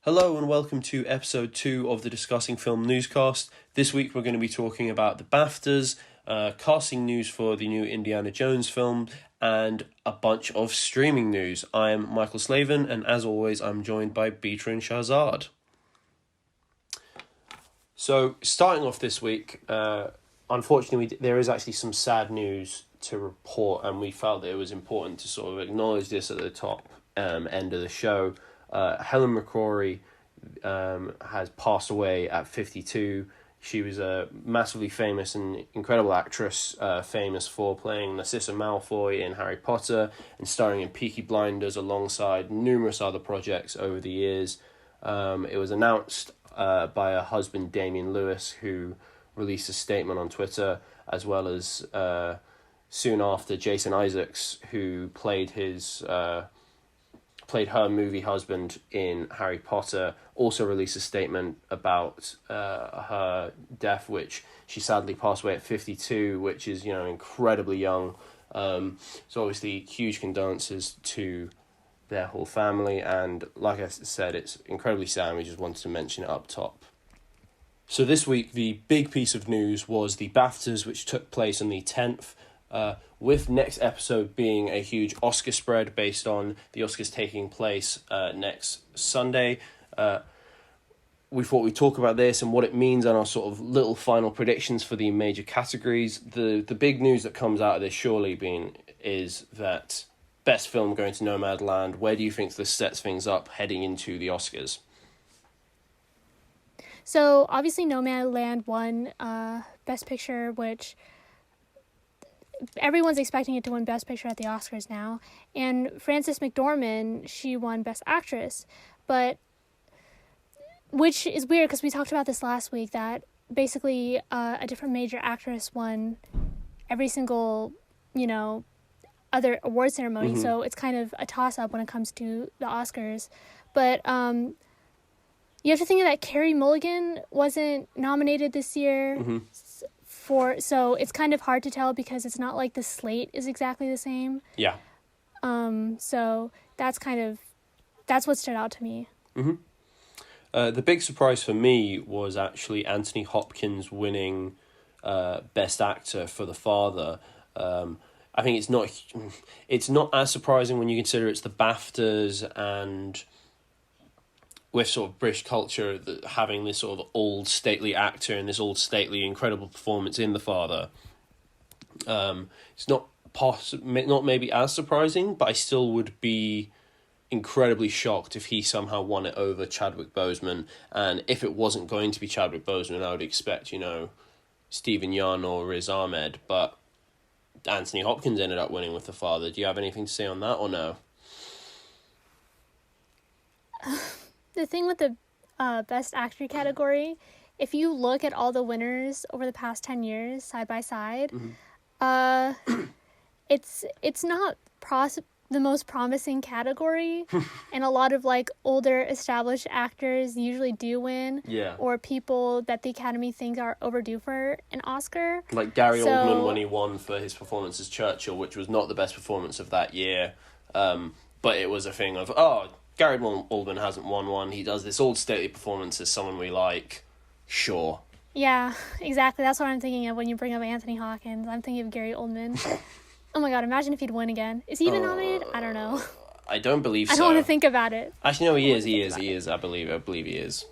Hello and welcome to episode 2 of the Discussing Film Newscast. This week we're going to be talking about the BAFTAs, casting news for the new Indiana Jones film, and a bunch of streaming news. I am Michael Slavin, and as always I'm joined by Beatrice and Shazad. So, starting off this week, unfortunately there is actually some sad news to report, and we felt that it was important to sort of acknowledge this at the top end of the show. Helen McCrory has passed away at 52. She was a massively famous and incredible actress, famous for playing Narcissa Malfoy in Harry Potter and starring in Peaky Blinders alongside numerous other projects over the years. It was announced by her husband Damian Lewis, who released a statement on Twitter, as well as soon after Jason Isaacs, who played her movie husband in Harry Potter, also released a statement about her death, which she sadly passed away at 52, which is, incredibly young. So obviously huge condolences to their whole family, and like I said, it's incredibly sad. We just wanted to mention it up top. So this week, the big piece of news was the BAFTAs, which took place on the 10th, with next episode being a huge Oscar spread based on the Oscars taking place next Sunday. We thought we'd talk about this and what it means and our sort of little final predictions for the major categories. The big news that comes out of this surely is that best film going to Nomadland. Where do you think this sets things up heading into the Oscars? So obviously Nomadland won Best Picture, which everyone's expecting it to win Best Picture at the Oscars now. And Frances McDormand, she won Best Actress. But, which is weird because we talked about this last week, that basically a different major actress won every single, other award ceremony. Mm-hmm. So it's kind of a toss-up when it comes to the Oscars. But you have to think that Carey Mulligan wasn't nominated this year. Mm-hmm. So it's kind of hard to tell because it's not like the slate is exactly the same. Yeah. So that's what stood out to me. Mm-hmm. The big surprise for me was actually Anthony Hopkins winning Best Actor for The Father. I think it's not as surprising when you consider it's the BAFTAs, and with sort of British culture, having this sort of old stately actor and this old stately incredible performance in The Father. It's not maybe as surprising, but I still would be incredibly shocked if he somehow won it over Chadwick Boseman. And if it wasn't going to be Chadwick Boseman, I would expect, Stephen Yeun or Riz Ahmed. But Anthony Hopkins ended up winning with The Father. Do you have anything to say on that or no? The thing with the Best Actor category, if you look at all the winners over the past 10 years, side by side, mm-hmm. It's not the most promising category, and a lot of older established actors usually do win, or people that the Academy thinks are overdue for an Oscar. Like Gary Oldman when he won for his performance as Churchill, which was not the best performance of that year, but it was a thing of, Gary Oldman hasn't won one. He does this old stately performance as someone we like. Sure. Yeah, exactly. That's what I'm thinking of when you bring up Anthony Hopkins. I'm thinking of Gary Oldman. Oh my god, imagine if he'd win again. Is he even nominated? I don't know. I don't believe so. I don't want to think about it. Actually, no, he is. I believe he is.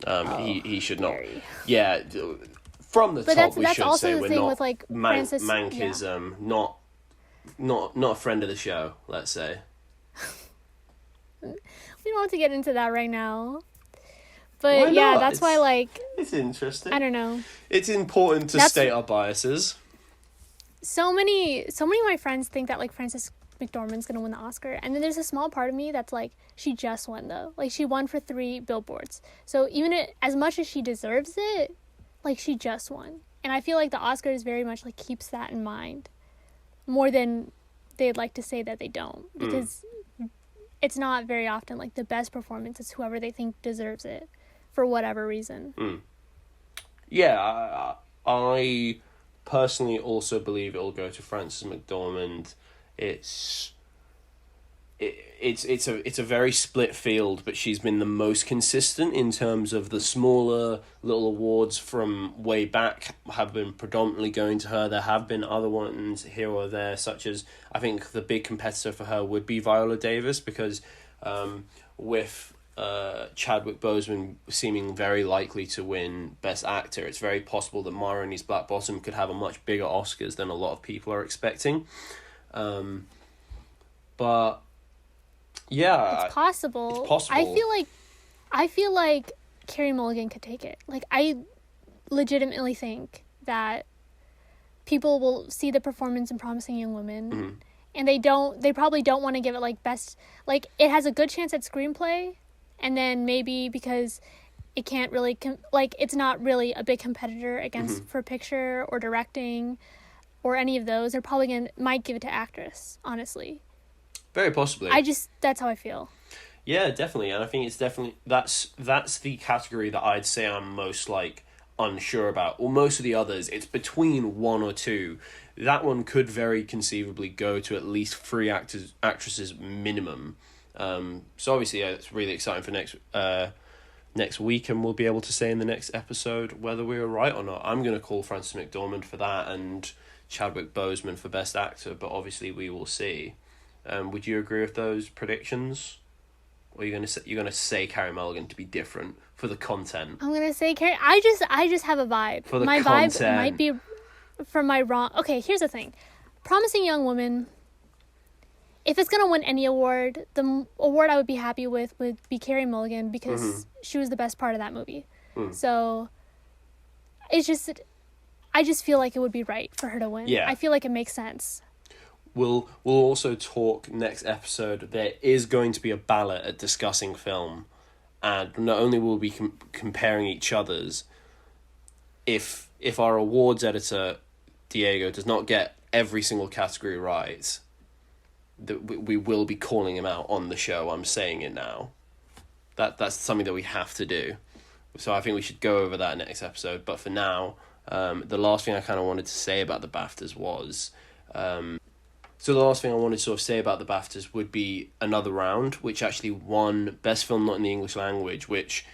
He should not. Gary. Yeah, from the top, that's we should also say the we're thing not. With, Francis, Mank is not a friend of the show, let's say. We don't have to get into that right now. But yeah, that's why it's interesting. I don't know. It's important to state our biases. So many of my friends think that Frances McDormand's gonna win the Oscar, and then there's a small part of me that's she just won though. She won for 3 billboards. So even as much as she deserves it, she just won. And I feel the Oscars very much keeps that in mind more than they'd like to say that they don't, because it's not very often the best performance is whoever they think deserves it for whatever reason. Yeah, I personally also believe it'll go to Frances McDormand. It's it's a very split field, but she's been the most consistent in terms of the smaller little awards from way back have been predominantly going to her. There have been other ones here or there, such as I think the big competitor for her would be Viola Davis, because with Chadwick Boseman seeming very likely to win Best Actor, it's very possible that Ma Rainey's Black Bottom could have a much bigger Oscars than a lot of people are expecting. But yeah, it's possible. It's possible. I feel like Carey Mulligan could take it. Like, I legitimately think that people will see the performance in Promising Young Woman, and they probably don't want to give it like best. Like, it has a good chance at screenplay, and then maybe because it can't really it's not really a big competitor against for picture or directing or any of those, they're probably might give it to actress, honestly. Very possibly. That's how I feel. Yeah, definitely. And I think it's definitely, that's the category that I'd say I'm most, like, unsure about. Or most of the others, it's between one or two. That one could very conceivably go to at least 3 actresses minimum. So obviously, yeah, it's really exciting for next week, and we'll be able to say in the next episode whether we were right or not. I'm going to call Frances McDormand for that and Chadwick Boseman for Best Actor, but obviously we will see. Would you agree with those predictions? Or are you gonna say Carey Mulligan to be different for the content? I'm gonna say Carey. I just have a vibe. For the my content. Vibe might be from my wrong. Okay, here's the thing. Promising Young Woman. If it's gonna win any award, the award I would be happy with would be Carey Mulligan, because she was the best part of that movie. So it's just, I just feel like it would be right for her to win. Yeah. I feel like it makes sense. We'll also talk next episode. There is going to be a ballot at Discussing Film, and not only will we be comparing each other's, if our awards editor Diego does not get every single category right, that we will be calling him out on the show. I'm saying it now. That's something that we have to do. So I think we should go over that next episode. But for now, the last thing I kind of wanted to say about the BAFTAs was. So the last thing I wanted to sort of say about the BAFTAs would be Another Round, which actually won Best Film Not in the English Language, which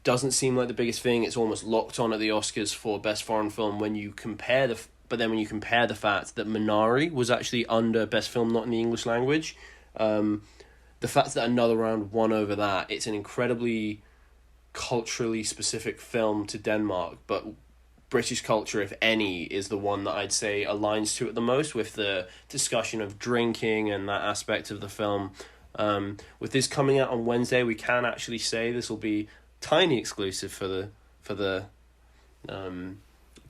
doesn't seem like the biggest thing. It's almost locked on at the Oscars for Best Foreign Film when you compare the fact that Minari was actually under Best Film Not in the English Language, the fact that Another Round won over that, it's an incredibly culturally specific film to Denmark, but British culture, if any, is the one that I'd say aligns to it the most, with the discussion of drinking and that aspect of the film. With this coming out on Wednesday, we can actually say this will be tiny exclusive for the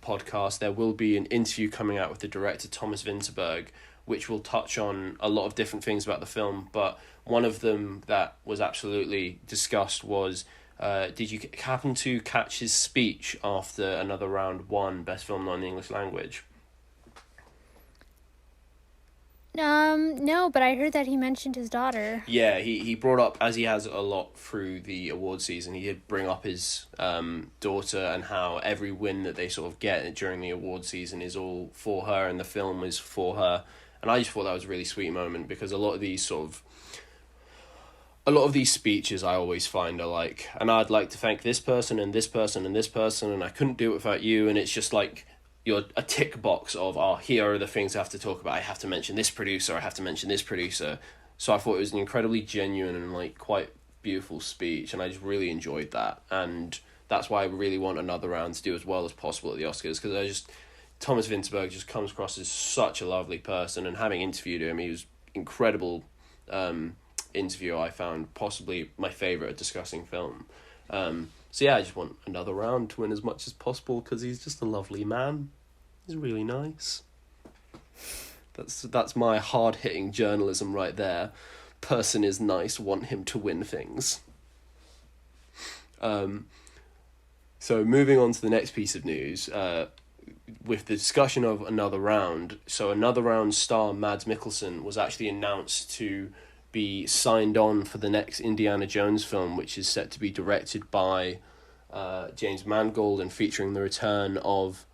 podcast. There will be an interview coming out with the director Thomas Vinterberg, which will touch on a lot of different things about the film, but one of them that was absolutely discussed was, did you happen to catch his speech after Another Round won Best Film Not in the English Language? No, but I heard that he mentioned his daughter. Yeah, he brought up, as he has a lot through the award season, he did bring up his daughter and how every win that they sort of get during the award season is all for her and the film is for her. And I just thought that was a really sweet moment, because a lot of these speeches I always find are like, and I'd like to thank this person and this person and this person, and I couldn't do it without you, and it's just like you're a tick box of, here are the things I have to talk about. I have to mention this producer, I have to mention this producer. So I thought it was an incredibly genuine and like quite beautiful speech, and I just really enjoyed that. And that's why I really want Another Round to do as well as possible at the Oscars, because Thomas Vinterberg just comes across as such a lovely person, and having interviewed him, he was incredible interview. I found possibly my favourite at Discussing Film. So yeah, I just want Another Round to win as much as possible, because he's just a lovely man. He's really nice. That's my hard-hitting journalism right there. Person is nice, want him to win things. So moving on to the next piece of news, with the discussion of Another Round. So Another Round star Mads Mikkelsen was actually announced to be signed on for the next Indiana Jones film, which is set to be directed by James Mangold and featuring the return of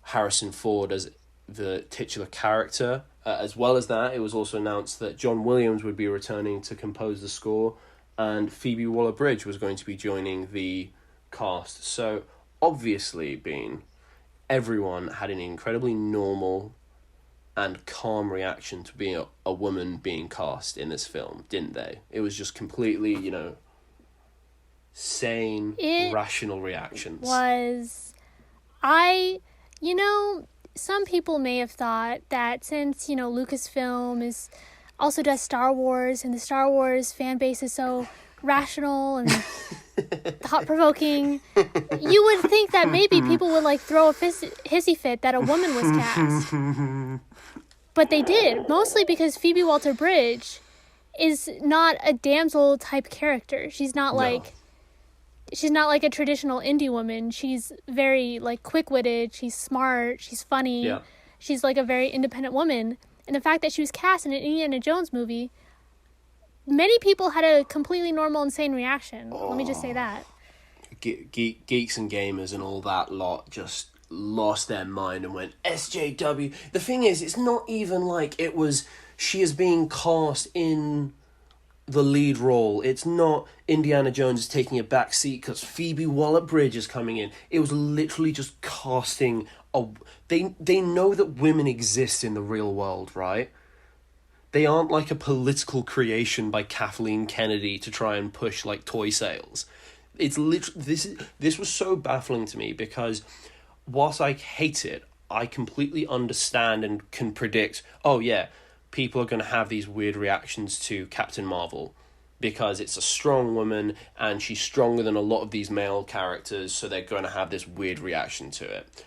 Harrison Ford as the titular character. As well as that, it was also announced that John Williams would be returning to compose the score, and Phoebe Waller-Bridge was going to be joining the cast. So, obviously, everyone had an incredibly normal and calm reaction to being a woman being cast in this film, didn't they? It was just completely, sane, rational reactions. Some people may have thought that since, Lucasfilm also does Star Wars, and the Star Wars fan base is so rational and thought-provoking, you would think that maybe people would, throw a hissy fit that a woman was cast. But they did, mostly because Phoebe Waller-Bridge is not a damsel-type character. She's not She's not like a traditional indie woman. She's very, quick-witted. She's smart. She's funny. Yeah. She's, a very independent woman. And the fact that she was cast in an Indiana Jones movie, many people had a completely normal and sane reaction. Let me just say that. Geeks and gamers and all that lot just lost their mind and went, SJW. The thing is, it's not even like it was, she is being cast in the lead role. It's not Indiana Jones is taking a back seat because Phoebe Waller-Bridge is coming in. It was literally just casting they know that women exist in the real world, right? They aren't like a political creation by Kathleen Kennedy to try and push toy sales. It's literally this was so baffling to me, because whilst I hate it, I completely understand and can predict, oh yeah, people are going to have these weird reactions to Captain Marvel because it's a strong woman and she's stronger than a lot of these male characters, so they're going to have this weird reaction to it.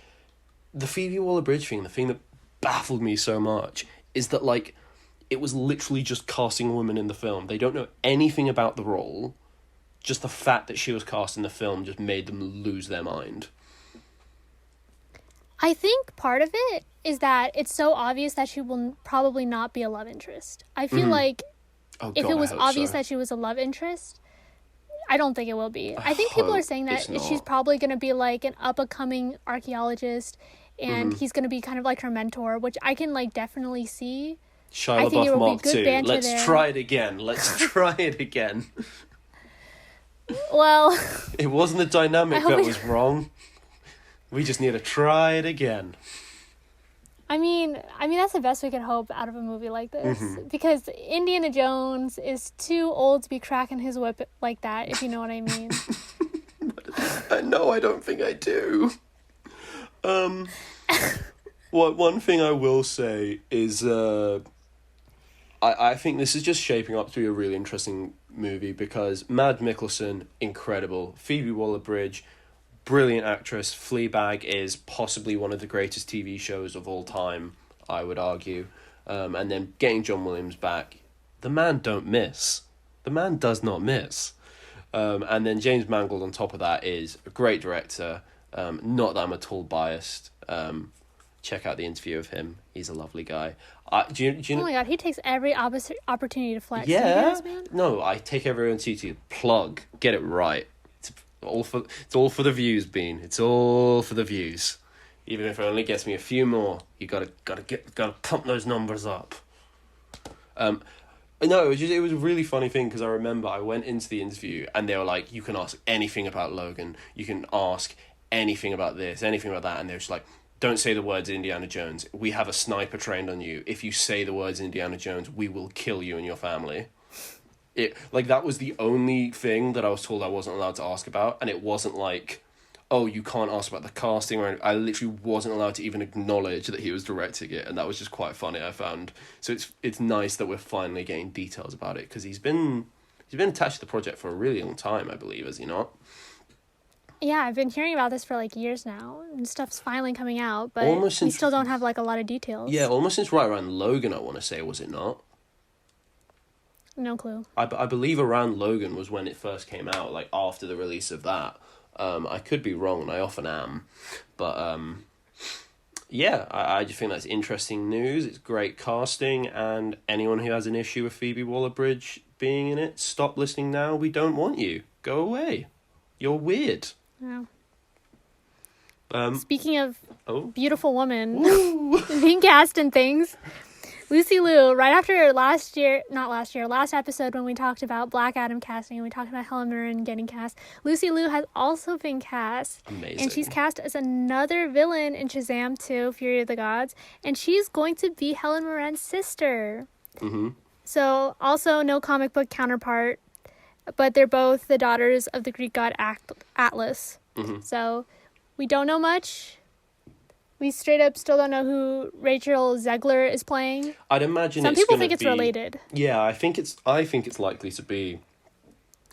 The Phoebe Waller-Bridge thing, the thing that baffled me so much, is that it was literally just casting a woman in the film. They don't know anything about the role. Just the fact that she was cast in the film just made them lose their mind. I think part of it is that it's so obvious that she will probably not be a love interest. I feel like if it was obvious that she was a love interest, I don't think it will be. I think people are saying that she's probably going to be an up-and-coming archaeologist, and he's going to be kind of like her mentor, which I can definitely see. Shia LaBeouf Mark II. Let's try it again. Well, it wasn't the dynamic that was wrong. We just need to try it again. I mean that's the best we can hope out of a movie like this, because Indiana Jones is too old to be cracking his whip like that, if you know what I mean. No, I don't think I do. One thing I will say is I think this is just shaping up to be a really interesting movie, because Mads Mikkelsen, incredible. Phoebe Waller-Bridge, brilliant actress. Fleabag is possibly one of the greatest TV shows of all time, I would argue. And then getting John Williams back, the man don't miss. The man does not miss. And then James Mangold on top of that is a great director. Not that I'm at all biased. Check out the interview of him. He's a lovely guy. Do you know? Oh my god, he takes every opportunity to flex. Yeah. No, I take every opportunity to plug. Get it right. It's all for the views, Bean. It's all for the views. Even if it only gets me a few more, you gotta pump those numbers up. No, it was a really funny thing, because I remember I went into the interview and they were like, you can ask anything about Logan, you can ask anything about this, anything about that, and they were just like, don't say the words Indiana Jones. We have a sniper trained on you. If you say the words Indiana Jones, we will kill you and your family. That was the only thing that I was told I wasn't allowed to ask about, and it wasn't like, oh, you can't ask about the casting, or I literally wasn't allowed to even acknowledge that he was directing it, and that was just quite funny, I found. So it's nice that we're finally getting details about it, because he's been attached to the project for a really long time, I believe, has he not? Yeah, I've been hearing about this for years now, and stuff's finally coming out, but we still don't have a lot of details. Yeah, almost since right around Logan, I want to say, was it not? No clue. I believe around Logan was when it first came out, after the release of that. I could be wrong, and I often am, but yeah, I just think that's interesting news. It's great casting, and anyone who has an issue with Phoebe Waller-Bridge being in it, stop listening now. We don't want you. Go away. You're weird. Yeah. Speaking of beautiful women being cast in things, Lucy Liu, right after last episode when we talked about Black Adam casting and we talked about Helen Mirren getting cast, Lucy Liu has also been cast. Amazing. And she's cast as another villain in Shazam 2, Fury of the Gods. And she's going to be Helen Mirren's sister. Mm-hmm. So, also no comic book counterpart, but they're both the daughters of the Greek god Atlas. Mm-hmm. So, we don't know much. We straight up still don't know who Rachel Zegler is playing. I'd imagine some people think it's related. Yeah, I think it's likely to be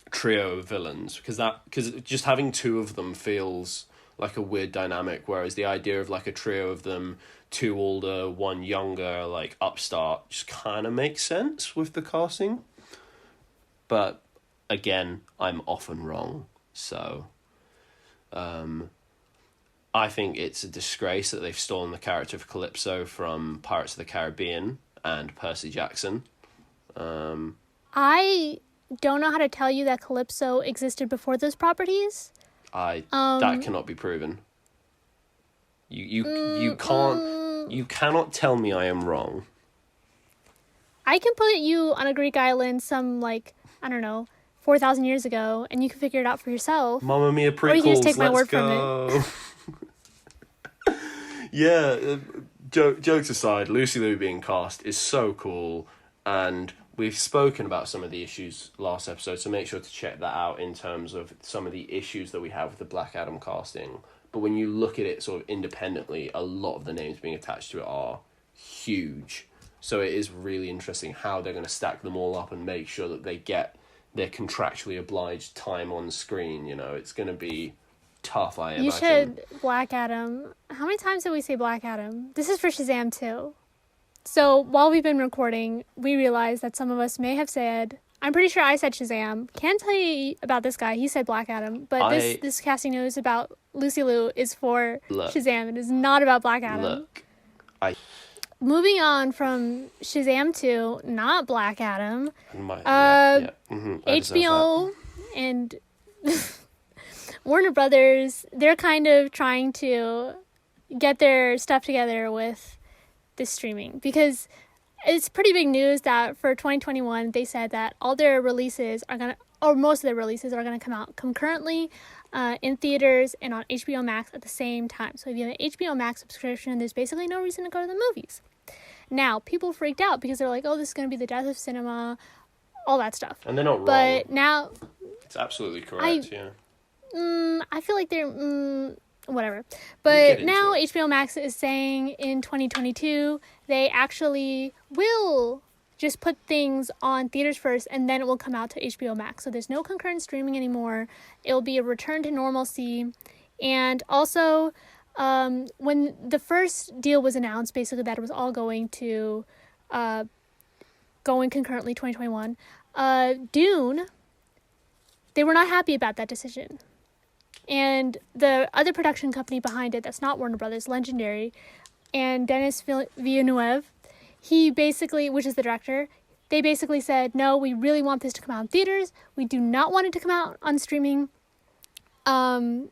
a trio of villains because just having two of them feels like a weird dynamic, whereas the idea of like a trio of them, two older, one younger, like upstart, just kind of makes sense with the casting. But again, I'm often wrong, so I think it's a disgrace that they've stolen the character of Calypso from Pirates of the Caribbean and Percy Jackson. I don't know how to tell you that Calypso existed before those properties. That cannot be proven. You cannot tell me I am wrong. I can put you on a Greek island some 4,000 years ago, and you can figure it out for yourself. Mamma Mia prequels, or you can just take my word go. from it. Yeah, jokes aside, Lucy Liu being cast is so cool, and we've spoken about some of the issues last episode, so make sure to check that out in terms of some of the issues that we have with the Black Adam casting. But when you look at it sort of independently, a lot of the names being attached to it are huge. So it is really interesting how they're going to stack them all up and make sure that they get their contractually obliged time on screen. You know, it's going to be tough, I imagine. You should Black Adam. How many times did we say Black Adam? This is for Shazam 2. So while we've been recording, we realized that some of us may have said, I'm pretty sure I said Shazam. Can't tell you about this guy. He said Black Adam. But this casting news about Lucy Liu is for Shazam. It is not about Black Adam. Moving on from Shazam 2, not Black Adam. HBO and Warner Brothers, they're kind of trying to get their stuff together with this streaming, because it's pretty big news that for 2021 they said that all their releases are gonna, or most of their releases are gonna come out concurrently in theaters and on HBO Max at the same time. So if you have an HBO Max subscription, there's basically no reason to go to the movies. Now, people freaked out because they're like, oh, this is going to be the death of cinema, all that stuff. And they're not wrong. But now... It's absolutely correct, yeah. I feel like they're... whatever. But now HBO Max is saying in 2022, they actually will just put things on theaters first, and then it will come out to HBO Max. So there's no concurrent streaming anymore. It'll be a return to normalcy. And also... when the first deal was announced, basically that it was all going concurrently 2021, Dune, they were not happy about that decision. And the other production company behind it, that's not Warner Brothers, Legendary, and Denis Villeneuve, he basically, which is the director, they basically said, no, we really want this to come out in theaters. We do not want it to come out on streaming. And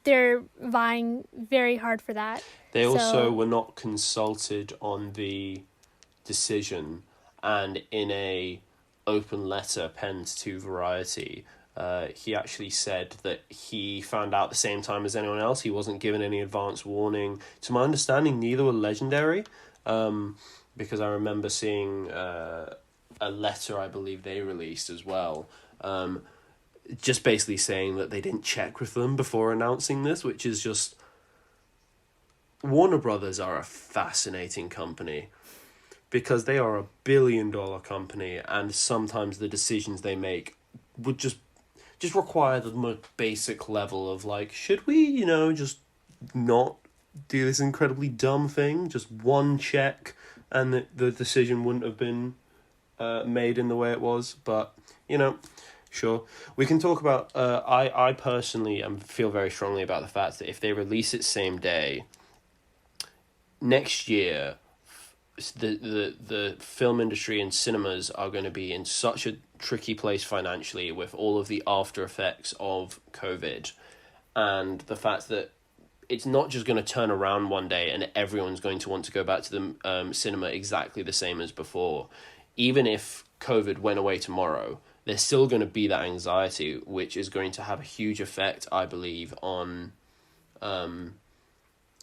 they're vying very hard for that. They also were not consulted on the decision, and in a open letter penned to Variety, he actually said that he found out the same time as anyone else. He wasn't given any advance warning. To my understanding, neither were Legendary, because I remember seeing a letter I believe they released as well, just basically saying that they didn't check with them before announcing this, which is just... Warner Brothers are a fascinating company because they are a billion-dollar company, and sometimes the decisions they make would just require the most basic level of, like, should we, just not do this incredibly dumb thing? Just one check, and the decision wouldn't have been made in the way it was. But, sure. We can talk about... I personally feel very strongly about the fact that if they release it same day, next year, the film industry and cinemas are going to be in such a tricky place financially with all of the after effects of COVID, and the fact that it's not just going to turn around one day and everyone's going to want to go back to the cinema exactly the same as before. Even if COVID went away tomorrow, there's still going to be that anxiety, which is going to have a huge effect, I believe, on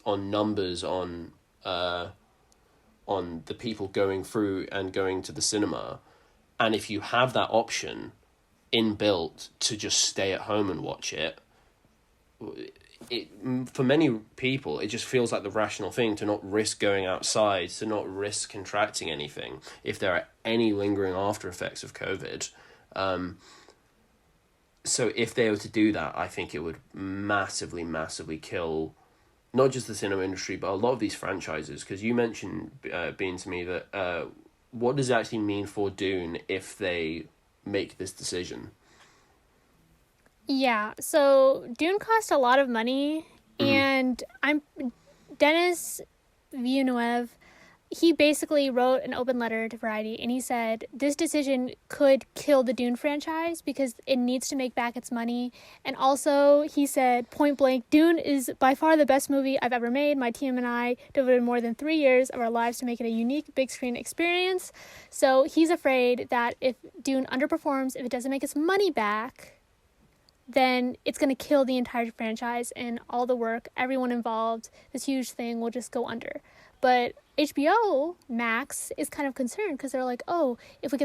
numbers, on the people going through and going to the cinema. And if you have that option inbuilt to just stay at home and watch it, for many people, it just feels like the rational thing to not risk going outside, to not risk contracting anything if there are any lingering after effects of COVID. So if they were to do that, I think it would massively, massively kill not just the cinema industry, but a lot of these franchises. Because you mentioned, Bean, to me that what does it actually mean for Dune if they make this decision? Yeah, so Dune cost a lot of money, and Denis Villeneuve, he basically wrote an open letter to Variety, and he said this decision could kill the Dune franchise because it needs to make back its money. And also, he said, point blank, Dune is by far the best movie I've ever made. My team and I devoted more than 3 years of our lives to make it a unique big screen experience. So he's afraid that if Dune underperforms, if it doesn't make its money back, then it's going to kill the entire franchise and all the work, everyone involved, this huge thing will just go under. But HBO Max is kind of concerned because they're like, oh, if we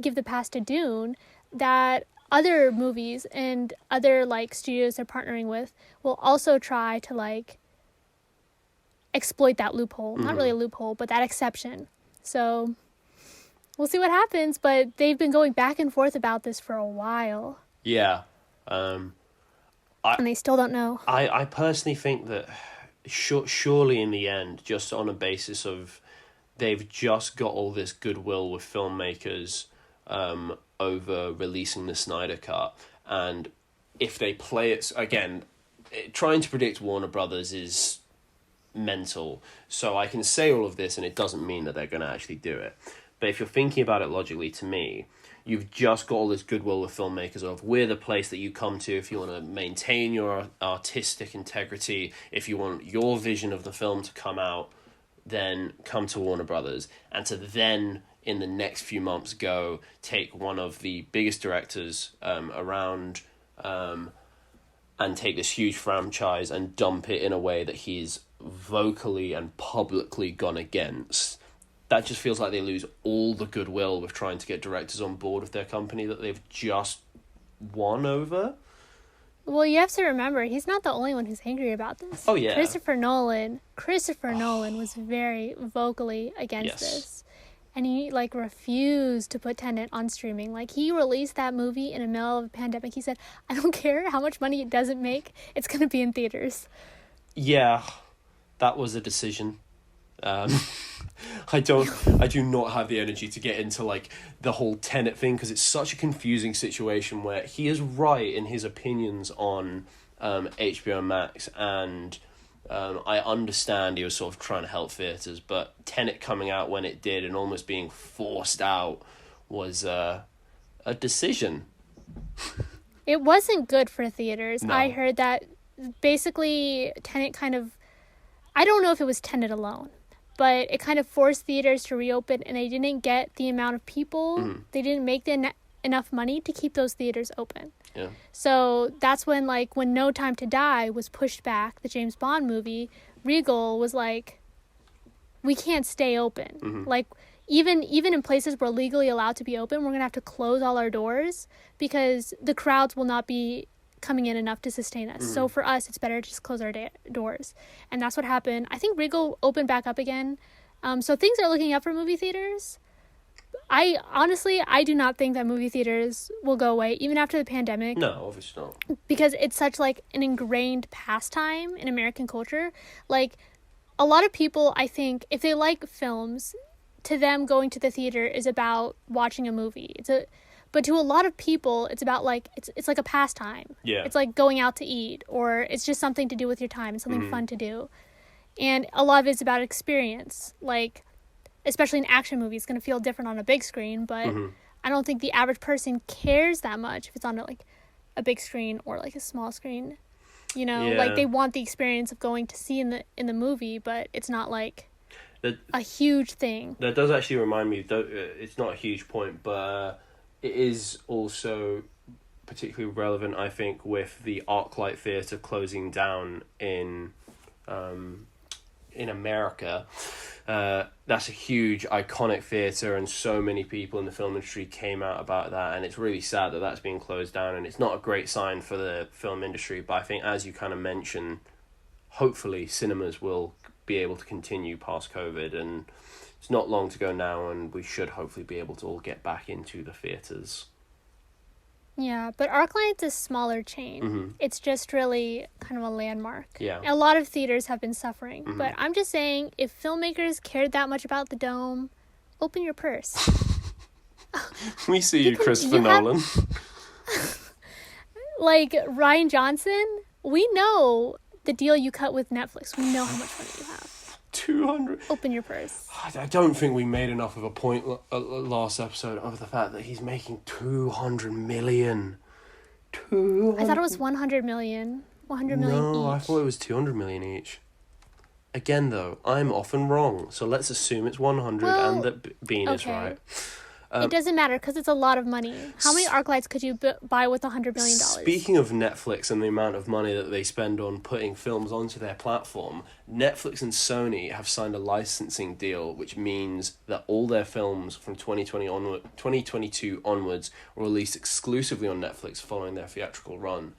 give the pass to Dune, that other movies and other like studios they're partnering with will also try to like exploit that loophole. Not really a loophole, but that exception. So we'll see what happens, but they've been going back and forth about this for a while. Yeah. And they still don't know. I personally think that surely in the end, just on a basis of they've just got all this goodwill with filmmakers over releasing the Snyder Cut, and if they play it again, trying to predict Warner Brothers is mental. So I can say all of this and it doesn't mean that they're going to actually do it. But if you're thinking about it logically, to me, you've just got all this goodwill with filmmakers of we're the place that you come to if you want to maintain your artistic integrity, if you want your vision of the film to come out, then come to Warner Brothers. And to then, in the next few months, go take one of the biggest directors around and take this huge franchise and dump it in a way that he's vocally and publicly gone against. That just feels like they lose all the goodwill with trying to get directors on board with their company that they've just won over. Well, you have to remember, he's not the only one who's angry about this. Oh, yeah. Christopher Nolan was very vocally against this. And he, like, refused to put Tenet on streaming. Like, he released that movie in the middle of a pandemic. He said, I don't care how much money it doesn't make. It's going to be in theaters. Yeah, that was a decision. I do not have the energy to get into like the whole Tenet thing because it's such a confusing situation where he is right in his opinions on HBO Max, and I understand he was sort of trying to help theaters, but Tenet coming out when it did and almost being forced out was a decision. It wasn't good for theaters. No. I heard that basically Tenet kind of, I don't know if it was Tenet alone, but it kind of forced theaters to reopen, and they didn't get the amount of people. They didn't make enough money to keep those theaters open. Yeah. So that's when No Time to Die was pushed back, the James Bond movie, Regal was like, we can't stay open. Like, even in places we're legally allowed to be open, we're going to have to close all our doors because the crowds will not be coming in enough to sustain us. So for us, it's better to just close our doors. And that's what happened. I think Regal opened back up again. So things are looking up for movie theaters. I do not think that movie theaters will go away, even after the pandemic. No, obviously not. Because it's such, like, an ingrained pastime in American culture. Like, a lot of people, I think, if they like films, to them going to the theater is about watching a movie. But to a lot of people, it's about, like, it's like a pastime. Yeah. It's like going out to eat, or it's just something to do with your time. It's something fun to do. And a lot of it's about experience. Like, especially in action movies, it's going to feel different on a big screen, but I don't think the average person cares that much if it's on, like, a big screen or, like, a small screen. You know, Yeah. like they want the experience of going to see in the movie, but it's not like a huge thing. That does actually remind me, though, it's not a huge point, but it is also particularly relevant, I think, with the ArcLight Theatre closing down in America. That's a huge, iconic theatre, and so many people in the film industry came out about that, and it's really sad that that's being closed down, and it's not a great sign for the film industry, but I think, as you kind of mentioned, hopefully cinemas will be able to continue past COVID, and it's not long to go now, and we should hopefully be able to all get back into the theatres. Yeah, but ArcLight's a smaller chain. Mm-hmm. It's just really kind of a landmark. Yeah. A lot of theaters have been suffering. Mm-hmm. But I'm just saying, if filmmakers cared that much about the dome, open your purse. We see you, Christopher Nolan. Like, Rian Johnson, we know the deal you cut with Netflix. We know how much money you have. 200. Open your purse. I don't think we made enough of a point last episode of the fact that he's making 200 million. I thought it was 100 million. 100 million each. No, I thought it was 200 million each. Again, though, I'm often wrong, so let's assume it's 100 and that Bean is right. It doesn't matter because it's a lot of money. How many ArcLights could you buy with $100 million? Speaking of Netflix and the amount of money that they spend on putting films onto their platform, Netflix and Sony have signed a licensing deal, which means that all their films from 2022 onwards are released exclusively on Netflix following their theatrical run.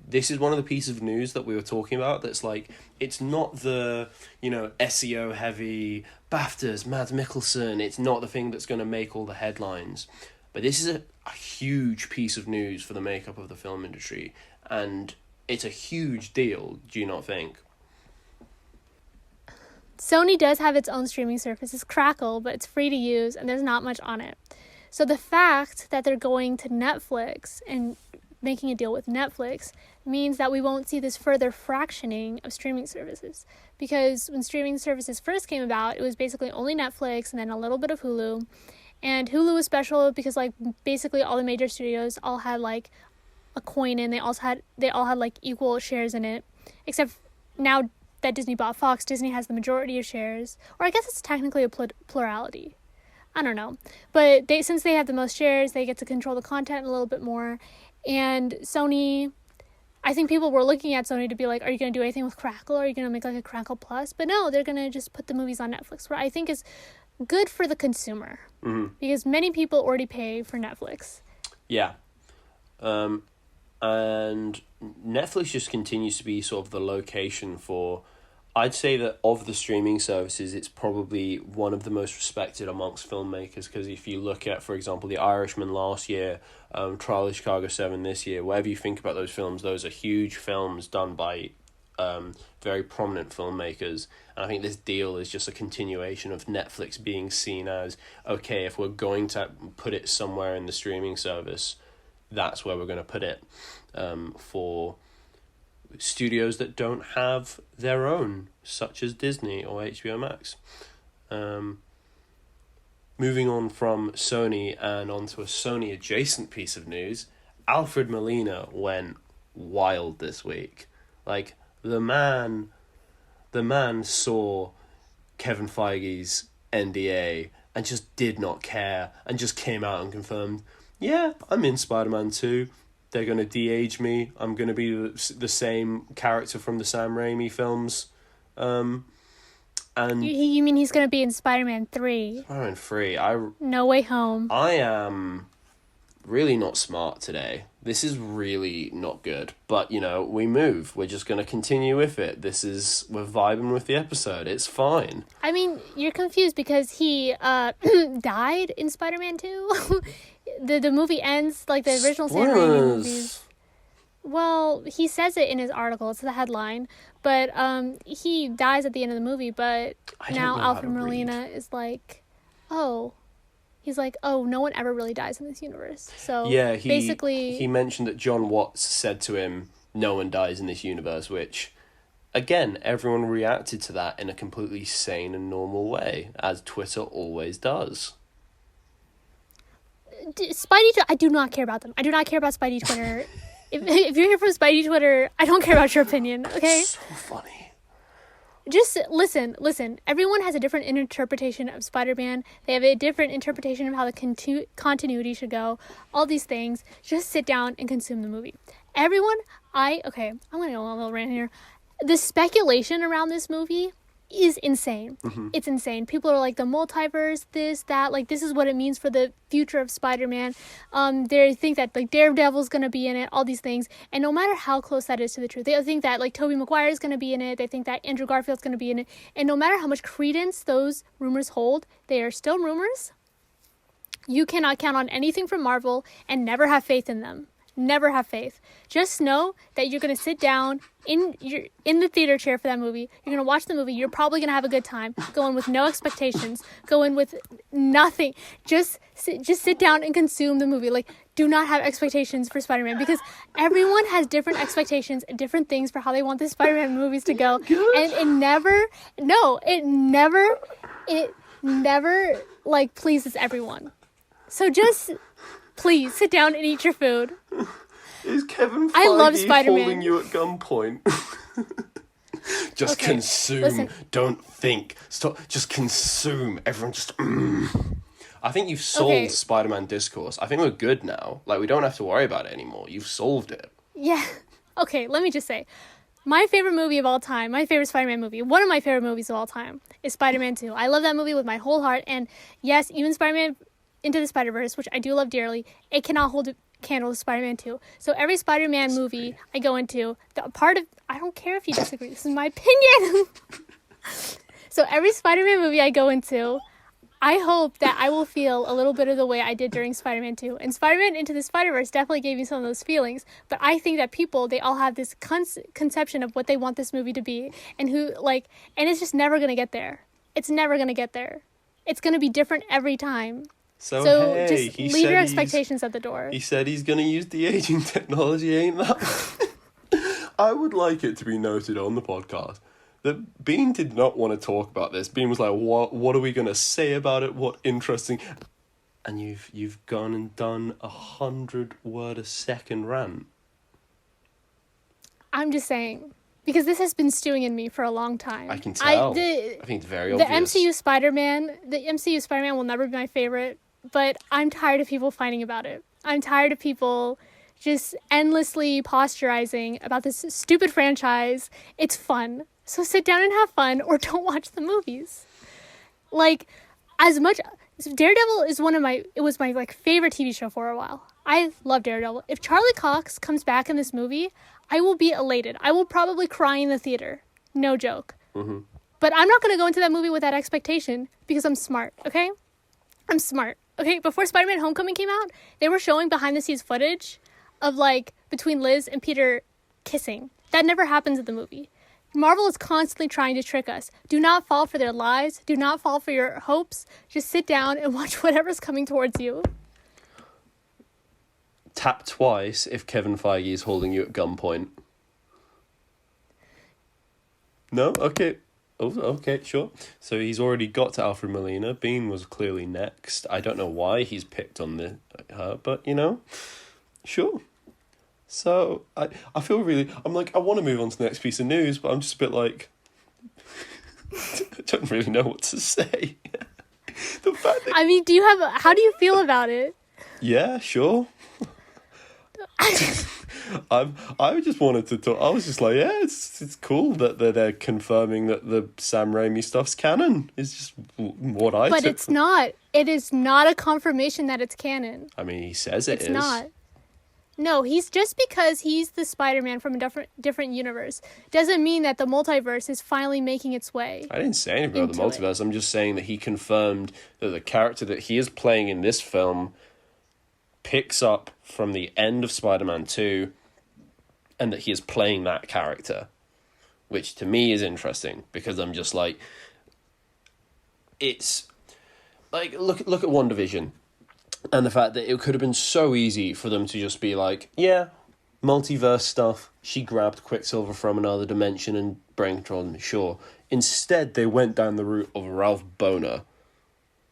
This is one of the pieces of news that we were talking about that's like, it's not the, SEO heavy BAFTAs, Mads Mikkelsen, it's not the thing that's going to make all the headlines. But this is a huge piece of news for the makeup of the film industry, and it's a huge deal, do you not think? Sony does have its own streaming service. It's Crackle, but it's free to use, and there's not much on it. So the fact that they're going to Netflix and making a deal with Netflix means that we won't see this further fractioning of streaming services. Because when streaming services first came about, it was basically only Netflix and then a little bit of Hulu. And Hulu was special because basically all the major studios all had a coin in. They all had equal shares in it. Except now that Disney bought Fox, Disney has the majority of shares. Or I guess it's technically a plurality. I don't know. But since they have the most shares, they get to control the content a little bit more. And Sony, I think people were looking at Sony to be like, are you going to do anything with Crackle? Are you going to make a Crackle Plus? But no, they're going to just put the movies on Netflix, which I think is good for the consumer. Mm-hmm. Because many people already pay for Netflix. Yeah. And Netflix just continues to be sort of the location for, I'd say that of the streaming services, it's probably one of the most respected amongst filmmakers, because if you look at, for example, The Irishman last year, Trial of Chicago 7 this year, whatever you think about those films, those are huge films done by very prominent filmmakers. And I think this deal is just a continuation of Netflix being seen as, okay, if we're going to put it somewhere in the streaming service, that's where we're going to put it, for studios that don't have their own, such as Disney or HBO Max. Moving on from Sony and onto a Sony adjacent piece of news, Alfred Molina went wild this week. Like, the man saw Kevin Feige's NDA and just did not care and just came out and confirmed, yeah, I'm in Spider-Man 2. They're going to de-age me. I'm going to be the same character from the Sam Raimi films. And you mean he's going to be in Spider-Man 3? Spider-Man 3. No Way Home. I am really not smart today. This is really not good. But, we move. We're just going to continue with it. We're vibing with the episode. It's fine. I mean, you're confused because he died in Spider-Man 2? The movie ends like the original Sam Raimi movies. Well, he says it in his article. It's the headline. But he dies at the end of the movie. But now Alfred Molina is like, he's like, no one ever really dies in this universe. So yeah, basically, he mentioned that John Watts said to him, no one dies in this universe, which, again, everyone reacted to that in a completely sane and normal way, as Twitter always does. Spidey, I do not care about them. I do not care about Spidey Twitter if you're here from Spidey Twitter, I don't care about your opinion, okay? So funny. Just listen. Everyone has a different interpretation of Spider-Man. They have a different interpretation of how the continuity should go. All these things. Just sit down and consume the movie. I'm going to go on a little rant here. The speculation around this movie is insane. Mm-hmm. It's insane. People are like, the multiverse, this, that, like, this is what it means for the future of Spider-Man. They think that, like, Daredevil's gonna be in it, all these things, and no matter how close that is to the truth, they think that, like, Tobey Maguire is gonna be in it, they think that Andrew Garfield's gonna be in it, and no matter how much credence those rumors hold, they are still rumors. You cannot count on anything from Marvel and never have faith in them. Never have faith. Just know that you're going to sit down in the theater chair for that movie. You're going to watch the movie. You're probably going to have a good time. Go in with no expectations. Go in with nothing. Just sit down and consume the movie. Like, do not have expectations for Spider-Man, because everyone has different expectations and different things for how they want the Spider-Man movies to go. And it never like pleases everyone. So just please sit down and eat your food. Is Kevin I love Feige Spider-Man. holding you at gunpoint? Just Okay, consume. listen. Don't think. Stop. Just consume. Everyone just... I think you've solved Spider-Man discourse. I think we're good now. Like, we don't have to worry about it anymore. You've solved it. Yeah. Okay, let me just say. My favorite movie of all time, my favorite Spider-Man movie, one of my favorite movies of all time, is Spider-Man 2. I love that movie with my whole heart. And yes, even Spider-Man Into the Spider-Verse, which I do love dearly, it cannot hold a candle to Spider-Man 2. So every Spider-Man movie I go into, I don't care if you disagree, this is my opinion. So every Spider-Man movie I go into, I hope that I will feel a little bit of the way I did during Spider-Man 2. And Spider-Man Into the Spider-Verse definitely gave me some of those feelings. But I think that they all have this conception of what they want this movie to be. And and it's just never going to get there. It's never going to get there. It's going to be different every time. So hey, just leave your expectations at the door. He said he's going to use de-aging technology, ain't that? I would like it to be noted on the podcast that Bean did not want to talk about this. Bean was like, what are we going to say about it? What interesting... And you've gone and done 100-word-a-second rant. I'm just saying, because this has been stewing in me for a long time. I can tell. I think it's very obvious. The MCU Spider-Man will never be my favorite, but I'm tired of people fighting about it. I'm tired of people just endlessly posturizing about this stupid franchise. It's fun. So sit down and have fun, or don't watch the movies. Like, as much... Daredevil is was my favorite TV show for a while. I love Daredevil. If Charlie Cox comes back in this movie, I will be elated. I will probably cry in the theater. No joke. Mm-hmm. But I'm not going to go into that movie with that expectation, because I'm smart, okay? I'm smart, okay? Before Spider-Man Homecoming came out, they were showing behind-the-scenes footage of, between Liz and Peter kissing. That never happens in the movie. Marvel is constantly trying to trick us. Do not fall for their lies. Do not fall for your hopes. Just sit down and watch whatever's coming towards you. Tap twice if Kevin Feige is holding you at gunpoint. No? Okay. Oh, okay, sure. So he's already got to Alfred Molina. Bean was clearly next. I don't know why he's picked on her, but, sure. So, I feel really... I want to move on to the next piece of news, but I'm just a bit like... I don't really know what to say. The fact that... I mean, how do you feel about it? Yeah, sure. I just wanted to talk... I was just like, yeah, it's cool that they're confirming that the Sam Raimi stuff's canon. It's just what I But it's not. It is not a confirmation that it's canon. I mean, he says it is. It's not. No, just because he's the Spider-Man from a different universe doesn't mean that the multiverse is finally making its way. I didn't say anything about the multiverse. I'm just saying that he confirmed that the character that he is playing in this film picks up from the end of Spider-Man 2 and that he is playing that character, which to me is interesting because I'm just like, it's like, look at WandaVision. And the fact that it could have been so easy for them to just be like, yeah, multiverse stuff. She grabbed Quicksilver from another dimension and brain controlled him, sure. Instead, they went down the route of Ralph Boner.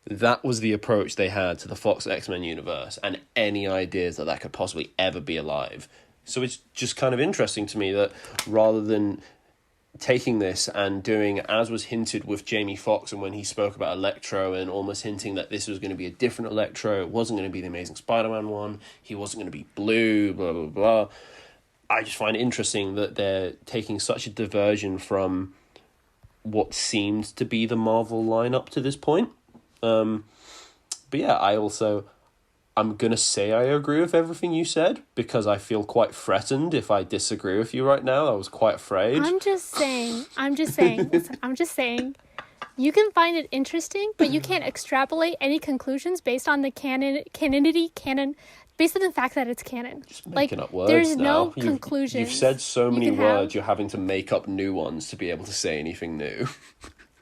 That was the approach they had to the Fox X-Men universe and any ideas that could possibly ever be alive. So it's just kind of interesting to me that rather than taking this and doing, as was hinted with Jamie Foxx, and when he spoke about Electro and almost hinting that this was going to be a different Electro, it wasn't going to be the Amazing Spider-Man one, he wasn't going to be blue, blah, blah, blah. I just find it interesting that they're taking such a diversion from what seemed to be the Marvel lineup to this point. But yeah, I'm going to say I agree with everything you said, because I feel quite threatened if I disagree with you right now. I was quite afraid. I'm just saying, listen, I'm just saying, you can find it interesting, but you can't extrapolate any conclusions based on the canon, based on the fact that it's canon. Just making up words there's now. no conclusion. You've said so many words, you're having to make up new ones to be able to say anything new.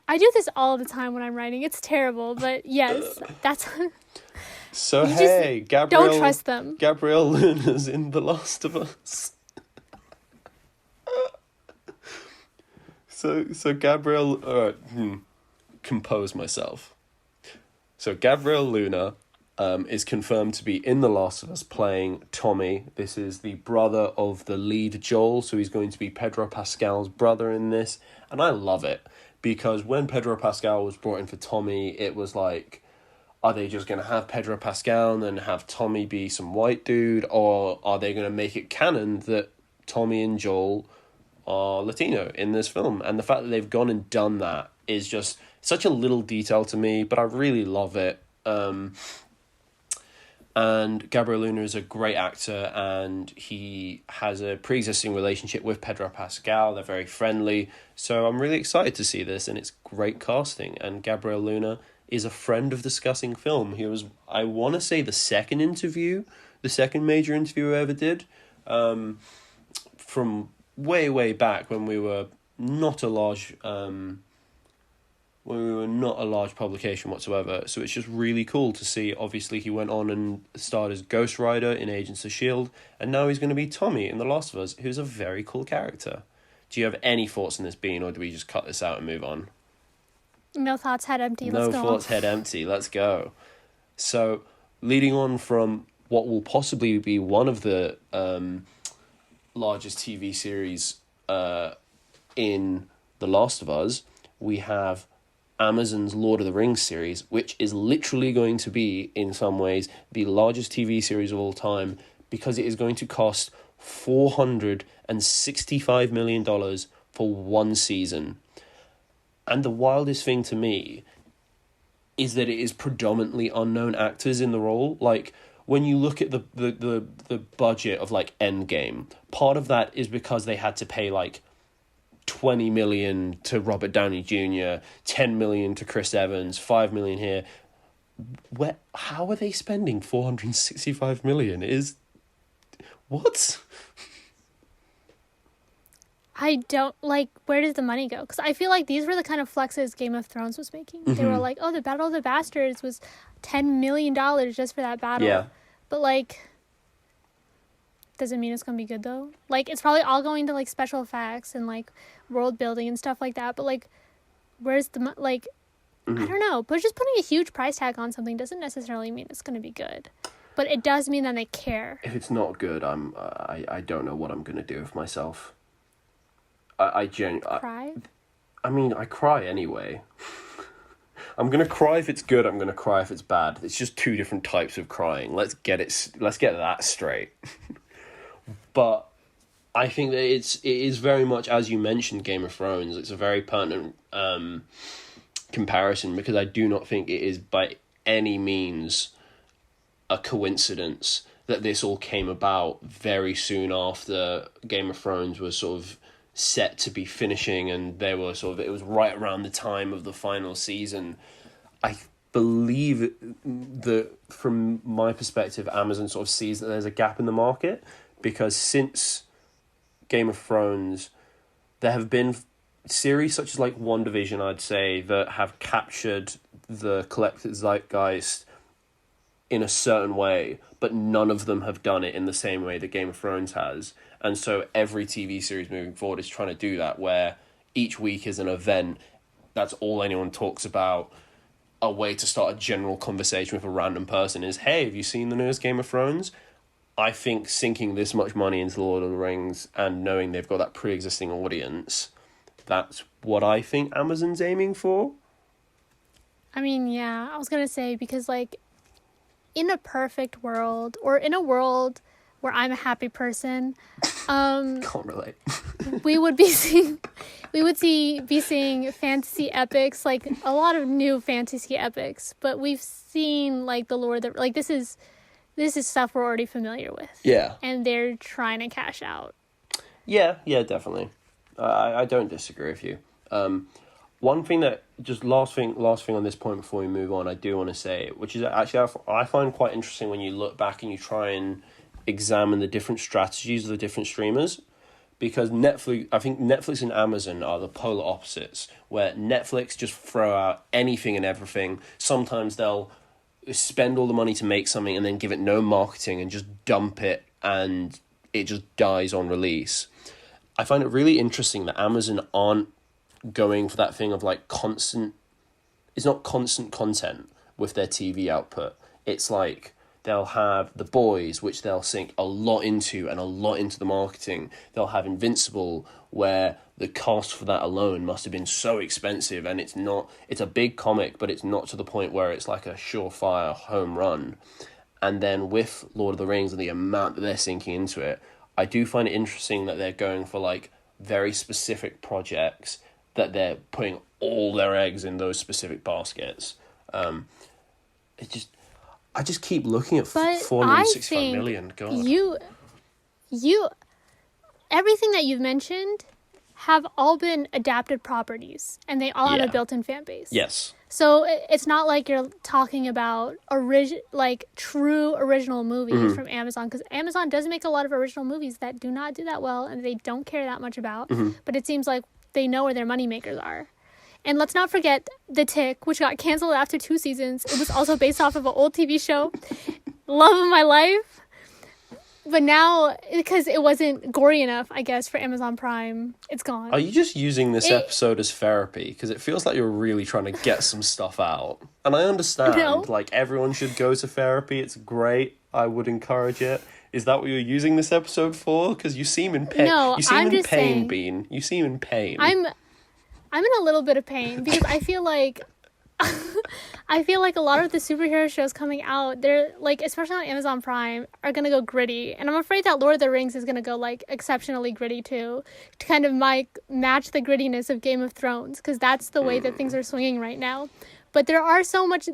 I do this all the time when I'm writing. It's terrible, but yes, that's... So hey, Gabriel... Don't trust them. Gabriel Luna's in The Last of Us. So Gabriel... compose myself. So Gabriel Luna is confirmed to be in The Last of Us playing Tommy. This is the brother of the lead Joel, so he's going to be Pedro Pascal's brother in this. And I love it, because when Pedro Pascal was brought in for Tommy, it was like, are they just going to have Pedro Pascal and then have Tommy be some white dude? Or are they going to make it canon that Tommy and Joel are Latino in this film? And the fact that they've gone and done that is just such a little detail to me, but I really love it. And Gabriel Luna is a great actor, and he has a pre-existing relationship with Pedro Pascal. They're very friendly. So I'm really excited to see this, and it's great casting. And Gabriel Luna is a friend of Discussing Film. He was, I want to say, the second major interview I ever did, from way back when we were not a large publication whatsoever. So it's just really cool to see. Obviously, he went on and starred as Ghost Rider in Agents of S.H.I.E.L.D., and now he's going to be Tommy in The Last of Us, who's a very cool character. Do you have any thoughts on this, Bean, or do we just cut this out and move on? No thoughts, head empty. Let's go. No thoughts, head empty. Let's go. So, leading on from what will possibly be one of the largest TV series in The Last of Us, we have Amazon's Lord of the Rings series, which is literally going to be, in some ways, the largest TV series of all time, because it is going to cost $465 million for one season. And the wildest thing to me is that it is predominantly unknown actors in the role. Like, when you look at the budget of, like, Endgame, part of that is because they had to pay, like, $20 million to Robert Downey Jr., $10 million to Chris Evans, $5 million here. How are they spending $465 million? What? I don't, where does the money go? Because I feel like these were the kind of flexes Game of Thrones was making. Mm-hmm. They were like, oh, the Battle of the Bastards was $10 million just for that battle. Yeah. But, does it mean it's going to be good, though? It's probably all going to, special effects and, world building and stuff like that. But, where's the, mm-hmm. I don't know. But just putting a huge price tag on something doesn't necessarily mean it's going to be good. But it does mean that they care. If it's not good, I don't know what I'm going to do with myself. I cry? I mean, I cry anyway. I'm going to cry if it's good, I'm going to cry if it's bad. It's just two different types of crying. Let's get that straight. But I think that it is very much, as you mentioned, Game of Thrones. It's a very pertinent comparison, because I do not think it is by any means a coincidence that this all came about very soon after Game of Thrones was sort of set to be finishing, and they were it was right around the time of the final season. I believe that, from my perspective, Amazon sort of sees that there's a gap in the market, because since Game of Thrones, there have been series such as WandaVision, I'd say, that have captured the collective zeitgeist in a certain way, but none of them have done it in the same way that Game of Thrones has. And so every TV series moving forward is trying to do that, where each week is an event. That's all anyone talks about. A way to start a general conversation with a random person is, hey, have you seen the newest Game of Thrones? I think sinking this much money into Lord of the Rings and knowing they've got that pre-existing audience, that's what I think Amazon's aiming for. I mean, yeah, I was gonna say, because like in a perfect world, or in a world where I'm a happy person, Can't relate. we would be seeing fantasy epics, like a lot of new fantasy epics, but we've seen like the Lord of the, like this is stuff we're already familiar with. Yeah. And they're trying to cash out. Yeah, definitely. I don't disagree with you. One thing that, just last thing on this point before we move on, I do want to say, which is actually I find quite interesting when you look back and you try and examine the different strategies of the different streamers, because I think Netflix and Amazon are the polar opposites, where Netflix just throw out anything and everything. Sometimes they'll spend all the money to make something and then give it no marketing and just dump it, and it just dies on release. I find it really interesting that Amazon aren't going for that thing of like it's not constant content with their TV output. It's like they'll have The Boys, which they'll sink a lot into and a lot into the marketing. They'll have Invincible, where the cost for that alone must have been so expensive, and it's a big comic, but it's not to the point where it's like a surefire home run. And then with Lord of the Rings and the amount that they're sinking into it, I do find it interesting that they're going for like very specific projects, that they're putting all their eggs in those specific baskets. I just keep looking at 465 million. God. You everything that you've mentioned have all been adapted properties, and they all have a built-in fan base. Yes. So it's not like you're talking about true original movies from Amazon, because Amazon does make a lot of original movies that do not do that well, and they don't care that much about. But it seems like they know where their moneymakers are. And let's not forget The Tick, which got canceled after 2 seasons. It was also based off of an old TV show. Love of my life. But now, because it wasn't gory enough, I guess, for Amazon Prime, it's gone. Are you just using this episode as therapy? Because it feels like you're really trying to get some stuff out. And I understand, like, everyone should go to therapy. It's great. I would encourage it. Is that what you're using this episode for? Because you seem in pain. No, you seem I'm in just pain, saying, Bean. You seem in pain. I'm in a little bit of pain, because I feel like a lot of the superhero shows coming out, they're like, especially on Amazon Prime, are gonna go gritty, and I'm afraid that Lord of the Rings is gonna go like exceptionally gritty too, to kind of match the grittiness of Game of Thrones, because that's the way that things are swinging right now. But there is so much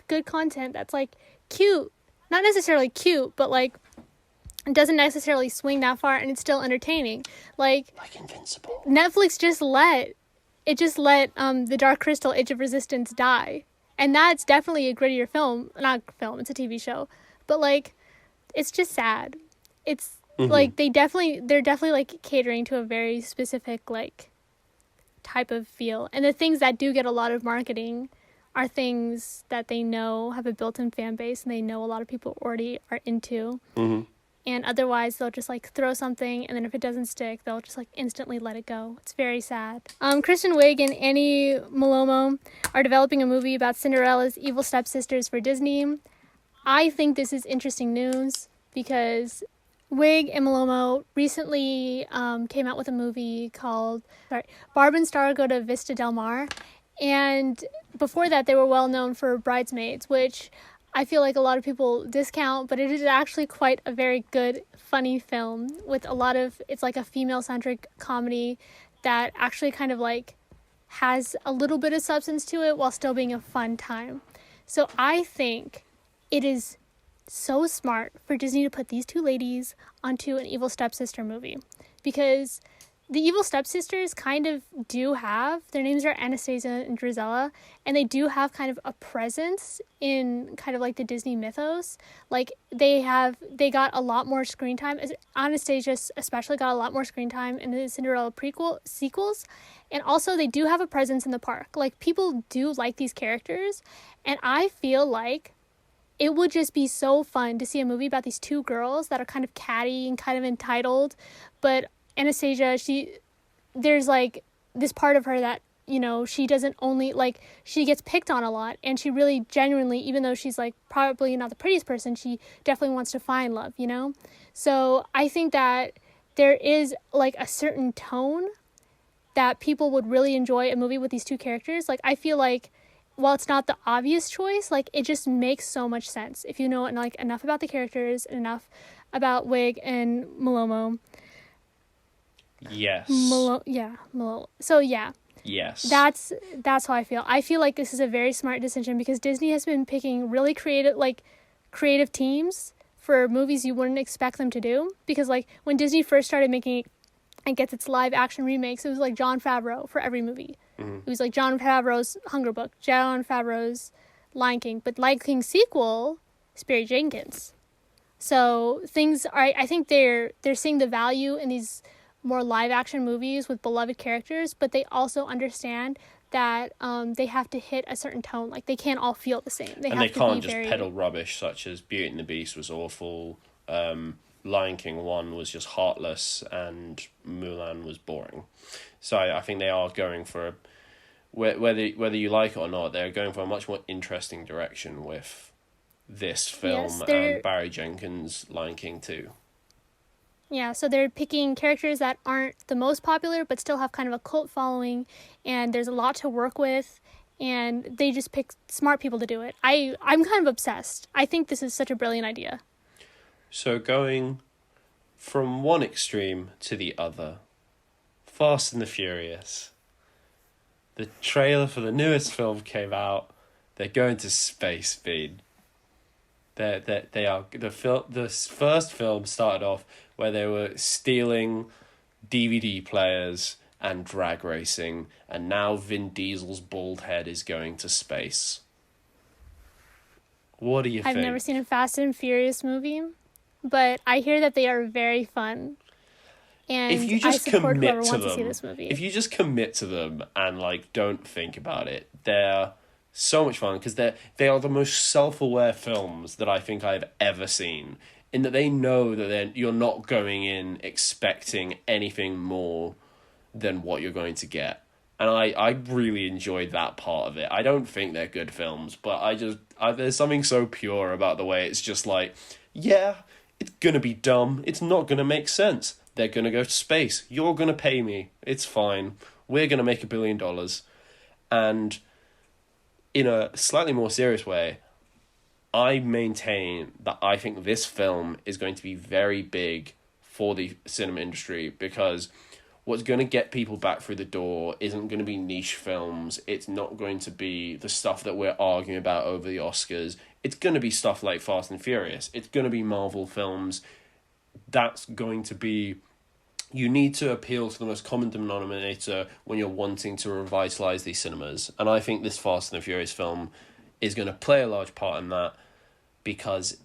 good content that's like cute, not necessarily cute, but like it doesn't necessarily swing that far, and it's still entertaining. Like Invincible. Netflix just let The Dark Crystal: Age of Resistance die. And that's definitely a grittier film. Not film, it's a TV show. But like, it's just sad. It's like they're definitely like catering to a very specific like type of feel. And the things that do get a lot of marketing are things that they know have a built-in fan base, and they know a lot of people already are into. And otherwise, they'll just, like, throw something, and then if it doesn't stick, they'll just, like, instantly let it go. It's very sad. Kristen Wiig and Annie Mumolo are developing a movie about Cinderella's evil stepsisters for Disney. I think this is interesting news, because Wigg and Mumolo recently came out with a movie called Barb and Star Go to Vista Del Mar. And before that, they were well known for Bridesmaids, which I feel like a lot of people discount, but it is actually quite a very good, funny film with it's like a female-centric comedy that actually kind of like has a little bit of substance to it while still being a fun time. So I think it is so smart for Disney to put these two ladies onto an evil stepsister movie, because the evil stepsisters kind of do have, their names are Anastasia and Drizella, and they do have kind of a presence in kind of like the Disney mythos. Like they got a lot more screen time. Anastasia especially got a lot more screen time in the Cinderella sequels. And also they do have a presence in the park. Like people do like these characters, and I feel like it would just be so fun to see a movie about these two girls that are kind of catty and kind of entitled, but Anastasia, there's like this part of her that you know, she doesn't only, like, she gets picked on a lot, and she really genuinely, even though she's, like, probably not the prettiest person, she definitely wants to find love, you know? So I think that there is, like, a certain tone that people would really enjoy a movie with these two characters. Like, I feel like, while it's not the obvious choice, like, it just makes so much sense if you know, like, enough about the characters, enough about Wigg and Mumolo. Yes. Mumolo. So, yeah. Yes. That's how I feel. I feel like this is a very smart decision because Disney has been picking really creative teams for movies you wouldn't expect them to do. Because, like, when Disney first started making and gets its live action remakes, it was like Jon Favreau for every movie. Mm-hmm. It was like Jon Favreau's Hunger Book, Jon Favreau's Lion King, but Lion King sequel is Barry Jenkins. So things are, I think they're seeing the value in these more live action movies with beloved characters, but they also understand that they have to hit a certain tone. Like, they can't all feel the same. They can't just peddle rubbish such as Beauty and the Beast was awful, Lion King 1 was just heartless, and Mulan was boring. So I think they are going for, whether you like it or not, they're going for a much more interesting direction with this film and Barry Jenkins' Lion King 2. Yeah, so they're picking characters that aren't the most popular but still have kind of a cult following, and there's a lot to work with, and they just pick smart people to do it. I'm kind of obsessed. I think this is such a brilliant idea. So going from one extreme to the other, Fast and the Furious. The trailer for the newest film came out. They're going to space, Bean. They are the first film started off where they were stealing DVD players and drag racing, and now Vin Diesel's bald head is going to space. What do you think? I've never seen a Fast and Furious movie, but I hear that they are very fun. And if you just I support commit whoever to wants them, to see this movie. If you just commit to them and, like, don't think about it, they're so much fun because they are the most self-aware films that I think I've ever seen, in that they know that you're not going in expecting anything more than what you're going to get. And I really enjoyed that part of it. I don't think they're good films, but there's something so pure about the way it's just like, yeah, it's gonna be dumb. It's not gonna make sense. They're gonna go to space. You're gonna pay me. It's fine. We're gonna make $1 billion. And in a slightly more serious way, I maintain that I think this film is going to be very big for the cinema industry, because what's going to get people back through the door isn't going to be niche films. It's not going to be the stuff that we're arguing about over the Oscars. It's going to be stuff like Fast and Furious. It's going to be Marvel films. That's going to be... You need to appeal to the most common denominator when you're wanting to revitalise these cinemas. And I think this Fast and the Furious film is going to play a large part in that, because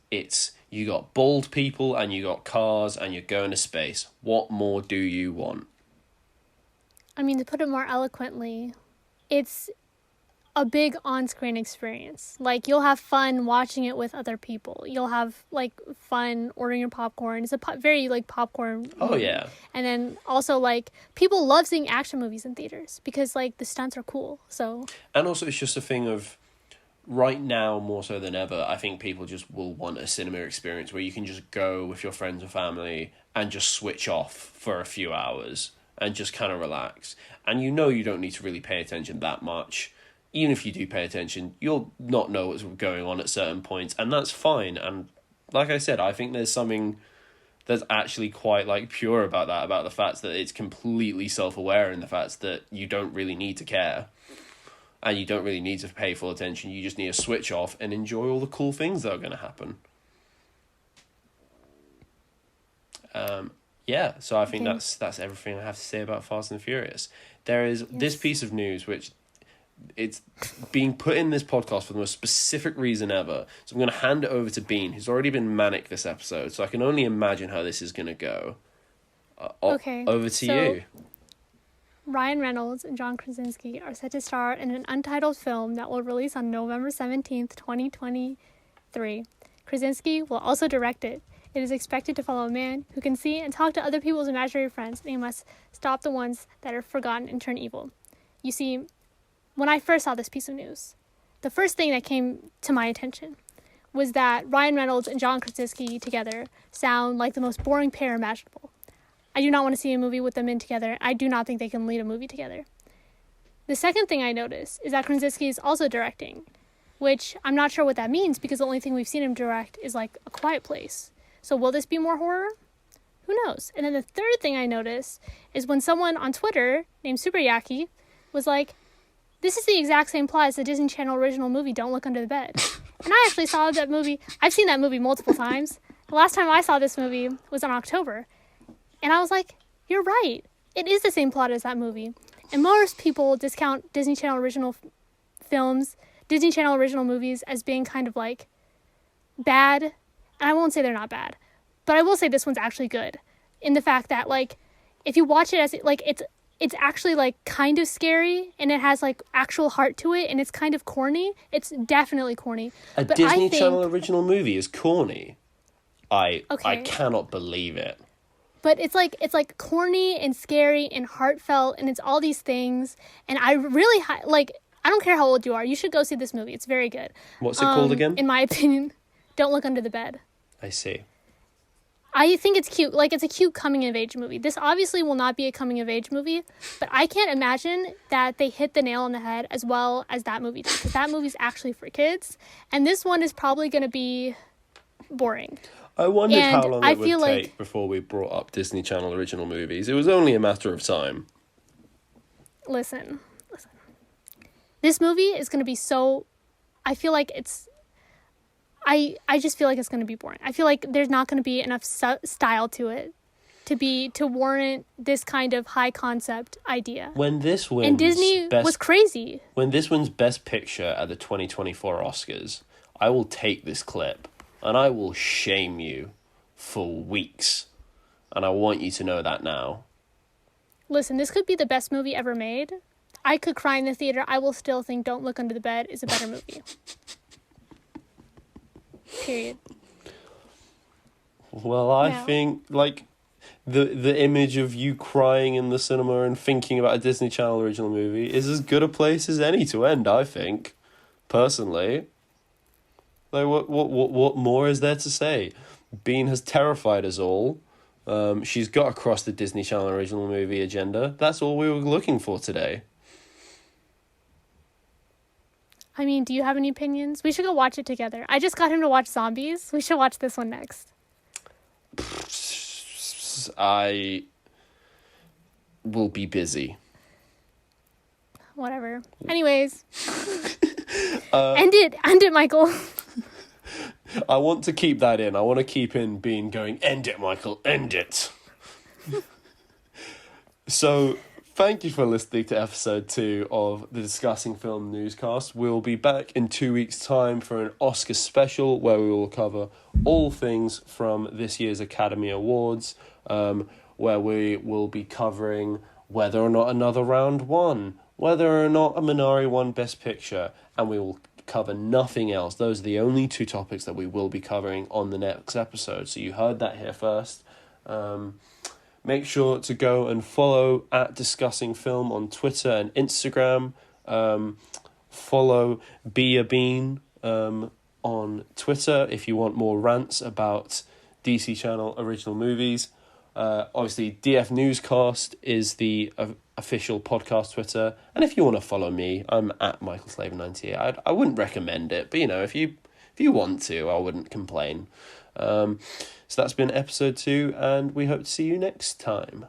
you got bald people and you got cars and you're going to space. What more do you want? I mean, to put it more eloquently, it's a big on-screen experience. Like, you'll have fun watching it with other people. You'll have, like, fun ordering your popcorn. It's a very, like, popcorn movie. Oh, yeah. And then also, like, people love seeing action movies in theaters because, like, the stunts are cool, so... And also, it's just a thing of, right now, more so than ever, I think people just will want a cinema experience where you can just go with your friends and family and just switch off for a few hours and just kind of relax. And you don't need to really pay attention that much. Even if you do pay attention, you'll not know what's going on at certain points, and that's fine. And like I said, I think there's something that's actually quite, like, pure about that, about the fact that it's completely self-aware in the fact that you don't really need to care. And you don't really need to pay full attention. You just need to switch off and enjoy all the cool things that are going to happen. Yeah, so I think that's everything I have to say about Fast and Furious. There is this piece of news, which it's being put in this podcast for the most specific reason ever. So I'm going to hand it over to Bean, who's already been manic this episode. So I can only imagine how this is going to go. Okay. Over to you. Ryan Reynolds and John Krasinski are set to star in an untitled film that will release on November 17th, 2023. Krasinski will also direct it. It is expected to follow a man who can see and talk to other people's imaginary friends, and he must stop the ones that are forgotten and turn evil. You see, when I first saw this piece of news, the first thing that came to my attention was that Ryan Reynolds and John Krasinski together sound like the most boring pair imaginable. I do not want to see a movie with them in together. I do not think they can lead a movie together. The second thing I noticed is that Krasinski is also directing, which I'm not sure what that means because the only thing we've seen him direct is like A Quiet Place. So will this be more horror? Who knows? And then the third thing I noticed is when someone on Twitter named Superyaki was like, this is the exact same plot as the Disney Channel original movie Don't Look Under the Bed. And I actually saw that movie. I've seen that movie multiple times. The last time I saw this movie was in October. And I was like, you're right. It is the same plot as that movie. And most people discount Disney Channel original films, Disney Channel original movies as being kind of like bad. And I won't say they're not bad. But I will say this one's actually good. In the fact that like, if you watch it as like, it's actually like kind of scary and it has like actual heart to it and it's kind of corny. It's definitely corny. A but Disney Channel original movie is corny. I Okay. cannot believe it. But it's like corny and scary and heartfelt and it's all these things. And I really like, I don't care how old you are. You should go see this movie. It's very good. What's it called again? In my opinion, Don't Look Under the Bed. I see. I think it's cute. Like, it's a cute coming-of-age movie. This obviously will not be a coming-of-age movie, but I can't imagine that they hit the nail on the head as well as that movie did, because that movie's actually for kids, and this one is probably going to be boring. I wondered And how long I it would feel take like- before we brought up Disney Channel original movies. It was only a matter of time. Listen. This movie is going to be so... I feel like it's... I just feel like it's going to be boring. I feel like there's not going to be enough style to it to warrant this kind of high concept idea. When this wins, And Disney was crazy. When this wins Best Picture at the 2024 Oscars, I will take this clip and I will shame you for weeks. And I want you to know that now. Listen, this could be the best movie ever made. I could cry in the theater. I will still think Don't Look Under the Bed is a better movie. Period. Well, I No. think, like, the image of you crying in the cinema and thinking about a Disney Channel original movie is as good a place as any to end, I think. Personally. Like, what more is there to say? Bean has terrified us all. She's got across the Disney Channel original movie agenda. That's all we were looking for today. I mean, do you have any opinions? We should go watch it together. I just got him to watch Zombies. We should watch this one next. I will be busy. Whatever. Anyways. End it, Michael. I want to keep that in. I want to keep in Bean going, end it, Michael, end it. So, thank you for listening to episode 2 of the Discussing Film Newscast. We'll be back in 2 weeks' time for an Oscar special where we will cover all things from this year's Academy Awards, where we will be covering whether or not Another Round won, whether or not a Minari won Best Picture, and we will cover nothing else. Those are the only 2 topics that we will be covering on the next episode. So you heard that here first. Make sure to go and follow at Discussing Film on Twitter and Instagram. Follow Be a Bean on Twitter if you want more rants about DC Channel original movies. Obviously, DF Newscast is the official podcast Twitter. And if you want to follow me, I'm at MichaelSlaven98. I wouldn't recommend it, but you know, if you want to, I wouldn't complain. So that's been episode 2, and we hope to see you next time.